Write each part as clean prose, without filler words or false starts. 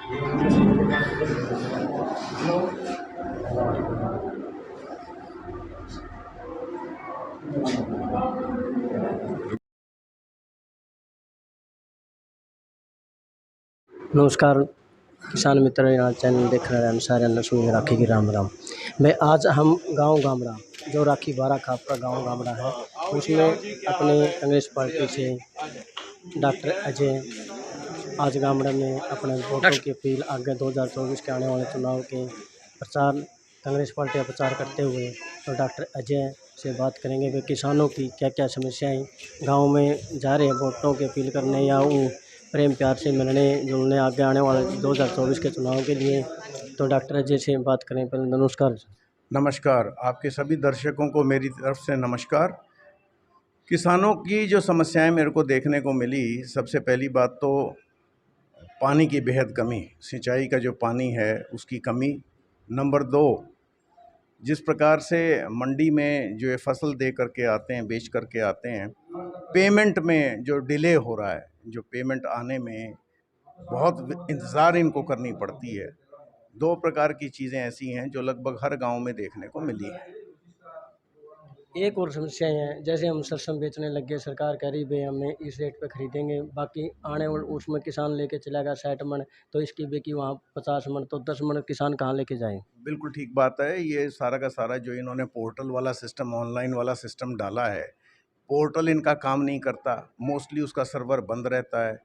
नमस्कार किसान मित्र, यहाँ चैनल देख रहे हैं सारे लक्ष्मी राखी की राम राम। मैं आज हम गांव गामड़ा जो राखी बारा खाप का गांव गामड़ा है उसमें अपने कांग्रेस पार्टी से डॉक्टर अजय आज गामड़ा में अपने वोटों की अपील आगे 2024 के आने वाले चुनाव के प्रचार कांग्रेस पार्टी का प्रचार करते हुए तो डॉक्टर अजय से बात करेंगे वे किसानों की क्या क्या समस्याएं गांव में जा रहे हैं वोटों की अपील करने या वो प्रेम प्यार से मिलने जुलने आगे आने वाले 2024 के चुनाव के लिए। तो डॉक्टर अजय से बात करें। पहले नमस्कार। नमस्कार, आपके सभी दर्शकों को मेरी तरफ से नमस्कार। किसानों की जो समस्याएं मेरे को देखने को मिली, सबसे पहली बात तो पानी की बेहद कमी, सिंचाई का जो पानी है उसकी कमी। नंबर 2, जिस प्रकार से मंडी में जो ये फसल दे करके आते हैं, बेच करके आते हैं, पेमेंट में जो डिले हो रहा है, जो पेमेंट आने में बहुत इंतज़ार इनको करनी पड़ती है। 2 प्रकार की चीज़ें ऐसी हैं जो लगभग हर गांव में देखने को मिली हैं। एक और समस्या है, जैसे हम सरसों बेचने लग गए, सरकार कह रही भाई हमें इस रेट पे खरीदेंगे, बाकी आने वाले उसमें किसान लेके चला गया 60 मन, तो इसकी बेकी वहाँ 50 मन, तो 10 मन किसान कहाँ लेके जाए। बिल्कुल ठीक बात है। ये सारा का सारा जो इन्होंने पोर्टल वाला सिस्टम, ऑनलाइन वाला सिस्टम डाला है, पोर्टल इनका काम नहीं करता, मोस्टली उसका सर्वर बंद रहता है।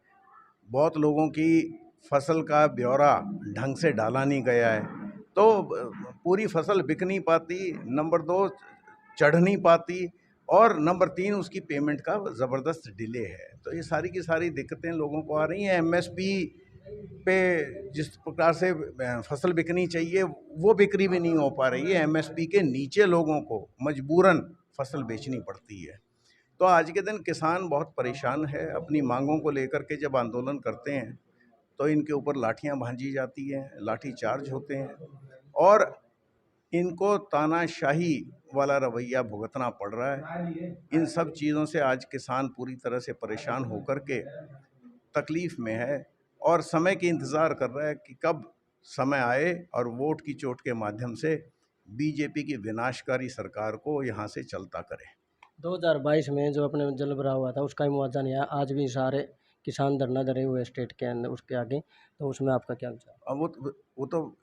बहुत लोगों की फसल का ब्यौरा ढंग से डाला नहीं गया है, तो पूरी फसल बिक नहीं पाती। नंबर 2, चढ़ नहीं पाती, और नंबर 3, उसकी पेमेंट का ज़बरदस्त डिले है। तो ये सारी की सारी दिक्कतें लोगों को आ रही हैं। एमएसपी पे जिस प्रकार से फसल बिकनी चाहिए वो बिक्री भी नहीं हो पा रही है। एमएसपी के नीचे लोगों को मजबूरन फसल बेचनी पड़ती है। तो आज के दिन किसान बहुत परेशान है। अपनी मांगों को लेकर के जब आंदोलन करते हैं तो इनके ऊपर लाठियां भांजी जाती हैं, लाठी चार्ज होते हैं, और इनको तानाशाही वाला रवैया भुगतना पड़ रहा है। इन सब चीज़ों से आज किसान पूरी तरह से परेशान होकर के तकलीफ़ में है, और समय की इंतज़ार कर रहा है कि कब समय आए और वोट की चोट के माध्यम से बीजेपी की विनाशकारी सरकार को यहाँ से चलता करे। 2022 में जो अपने जल भरा हुआ था उसका ही मुआवजा नहीं आया, आज भी सारे किसान धरना धरे हुए स्टेट के अंदर उसके आगे, तो उसमें आपका क्या विचार। अब वो तो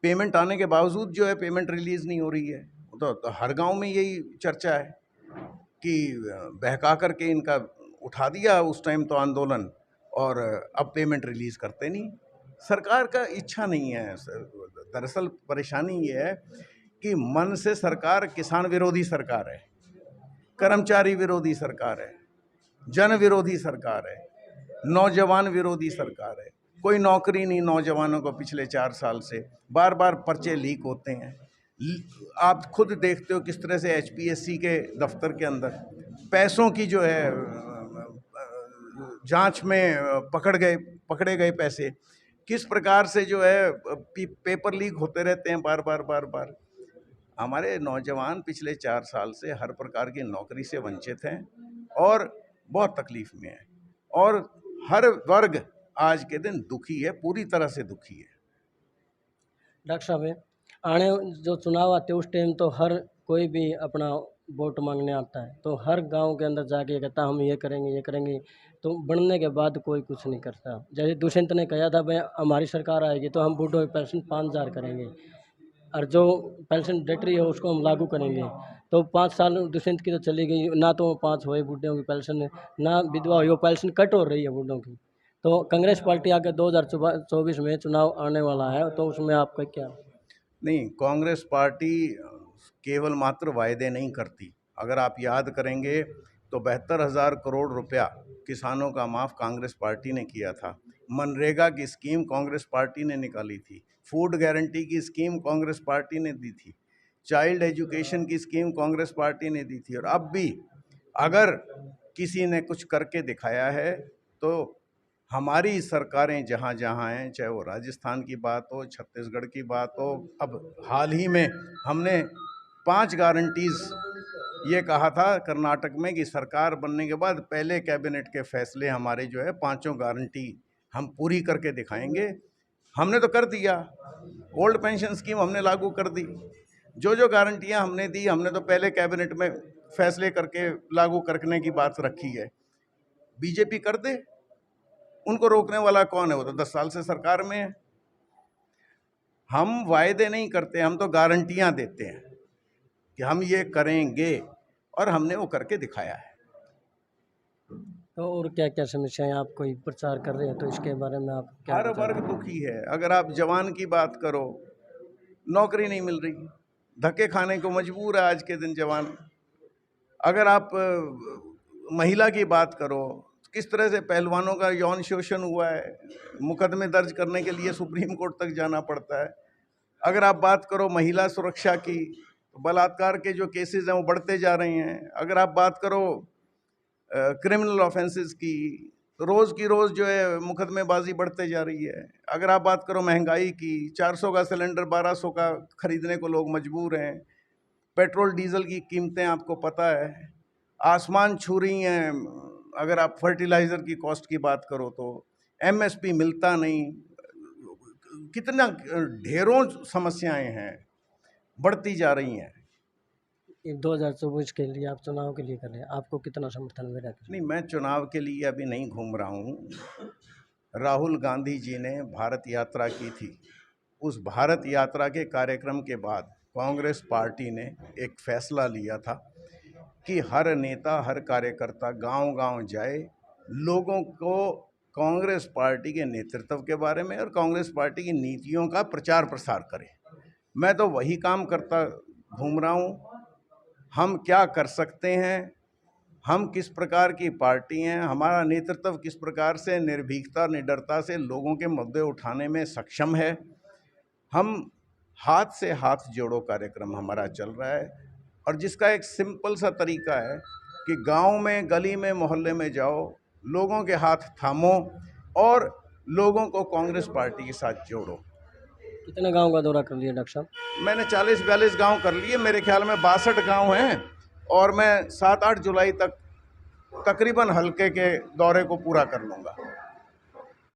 पेमेंट आने के बावजूद जो है पेमेंट रिलीज़ नहीं हो रही है। वो तो हर गांव में यही चर्चा है कि बहका करके इनका उठा दिया उस टाइम तो आंदोलन, और अब पेमेंट रिलीज़ करते नहीं। सरकार का इच्छा नहीं है। दरअसल परेशानी ये है कि मन से सरकार किसान विरोधी सरकार है, कर्मचारी विरोधी सरकार है, जन विरोधी सरकार है, नौजवान विरोधी सरकार है। कोई नौकरी नहीं नौजवानों को। पिछले 4 साल से बार बार पर्चे लीक होते हैं। आप खुद देखते हो किस तरह से एचपीएससी के दफ्तर के अंदर पैसों की जो है जांच में पकड़े गए पैसे किस प्रकार से जो है पेपर लीक होते रहते हैं बार बार। हमारे नौजवान पिछले 4 साल से हर प्रकार की नौकरी से वंचित हैं और बहुत तकलीफ में हैं, और हर वर्ग आज के दिन दुखी है, पूरी तरह से दुखी है। डॉक्टर साहब, आने जो चुनाव आते हैं उस टाइम तो हर कोई भी अपना वोट मांगने आता है, तो हर गांव के अंदर जाके कहता हम ये करेंगे, तो बनने के बाद कोई कुछ नहीं करता। जैसे दुष्यंत ने कहा था भाई हमारी सरकार आएगी तो हम बूढ़ों की पेंशन 5,000 करेंगे, और जो पेंशन डेटरी है उसको हम लागू करेंगे। तो 5 साल दुष्यंत की तो चली गई, ना तो 5 हुए बूढ़ों की पेंशन, ना विधवा हुई, वो पेंशन कट हो रही है बूढ़ों की। तो कांग्रेस पार्टी आगे 2024 में चुनाव आने वाला है, तो उसमें आपका क्या। नहीं, कांग्रेस पार्टी केवल मात्र वायदे नहीं करती। अगर आप याद करेंगे तो 72,000 करोड़ रुपया किसानों का माफ़ कांग्रेस पार्टी ने किया था। मनरेगा की स्कीम कांग्रेस पार्टी ने निकाली थी। फूड गारंटी की स्कीम कांग्रेस पार्टी ने दी थी। चाइल्ड एजुकेशन की स्कीम कांग्रेस पार्टी ने दी थी। और अब भी अगर किसी ने कुछ करके दिखाया है तो हमारी सरकारें जहाँ जहाँ हैं, चाहे वो राजस्थान की बात हो, छत्तीसगढ़ की बात हो, अब हाल ही में हमने 5 गारंटीज़ ये कहा था कर्नाटक में कि सरकार बनने के बाद पहले कैबिनेट के फैसले हमारे जो है 5 गारंटी हम पूरी करके दिखाएंगे। हमने तो कर दिया, ओल्ड पेंशन स्कीम हमने लागू कर दी, जो जो गारंटियां हमने दी हमने तो पहले कैबिनेट में फैसले करके लागू करने की बात रखी है। बीजेपी कर दे, उनको रोकने वाला कौन है? वो तो 10 साल से सरकार में है। हम वायदे नहीं करते, हम तो गारंटियां देते हैं कि हम ये करेंगे, और हमने वो करके दिखाया है। तो और क्या क्या समस्याएं आप कोई प्रचार कर रहे हैं, तो इसके बारे में आप क्या हर वर्ग दुखी है। अगर आप जवान की बात करो, नौकरी नहीं मिल रही, धक्के खाने को मजबूर है आज के दिन जवान। अगर आप महिला की बात करो, किस तरह से पहलवानों का यौन शोषण हुआ है, मुकदमे दर्ज करने के लिए सुप्रीम कोर्ट तक जाना पड़ता है। अगर आप बात करो महिला सुरक्षा की, तो बलात्कार के जो केसेस हैं वो बढ़ते जा रहे हैं। अगर आप बात करो क्रिमिनल ऑफेंसेस की, तो रोज़ की रोज़ जो है मुकदमेबाजी बढ़ते जा रही है। अगर आप बात करो महंगाई की, 400 का सिलेंडर 1200 का खरीदने को लोग मजबूर हैं। पेट्रोल डीजल की कीमतें आपको पता है आसमान छू रही हैं। अगर आप फर्टिलाइज़र की कॉस्ट की बात करो तो एमएसपी मिलता नहीं। कितना ढेरों समस्याएं हैं, बढ़ती जा रही हैं। 2024 के लिए आप चुनाव के लिए कर रहे हैं, आपको कितना समर्थन मिला? नहीं, मैं चुनाव के लिए अभी नहीं घूम रहा हूँ। राहुल गांधी जी ने भारत यात्रा की थी। उस भारत यात्रा के कार्यक्रम के बाद कांग्रेस पार्टी ने एक फैसला लिया था कि हर नेता, हर कार्यकर्ता गांव-गांव जाए, लोगों को कांग्रेस पार्टी के नेतृत्व के बारे में और कांग्रेस पार्टी की नीतियों का प्रचार प्रसार करे। मैं तो वही काम करता घूम रहा हूँ। हम क्या कर सकते हैं, हम किस प्रकार की पार्टी हैं, हमारा नेतृत्व किस प्रकार से निर्भीकता, निडरता से लोगों के मुद्दे उठाने में सक्षम है। हम हाथ से हाथ जोड़ो कार्यक्रम हमारा चल रहा है, और जिसका एक सिंपल सा तरीका है कि गांव में, गली में, मोहल्ले में जाओ, लोगों के हाथ थामो और लोगों को कांग्रेस पार्टी के साथ जोड़ो। कितने गांव का दौरा कर लिया डॉक्टर साहब? मैंने 40-42 गांव कर लिए, मेरे ख्याल में 62 गांव हैं, और मैं 7-8 जुलाई तक तकरीबन हल्के के दौरे को पूरा कर लूँगा।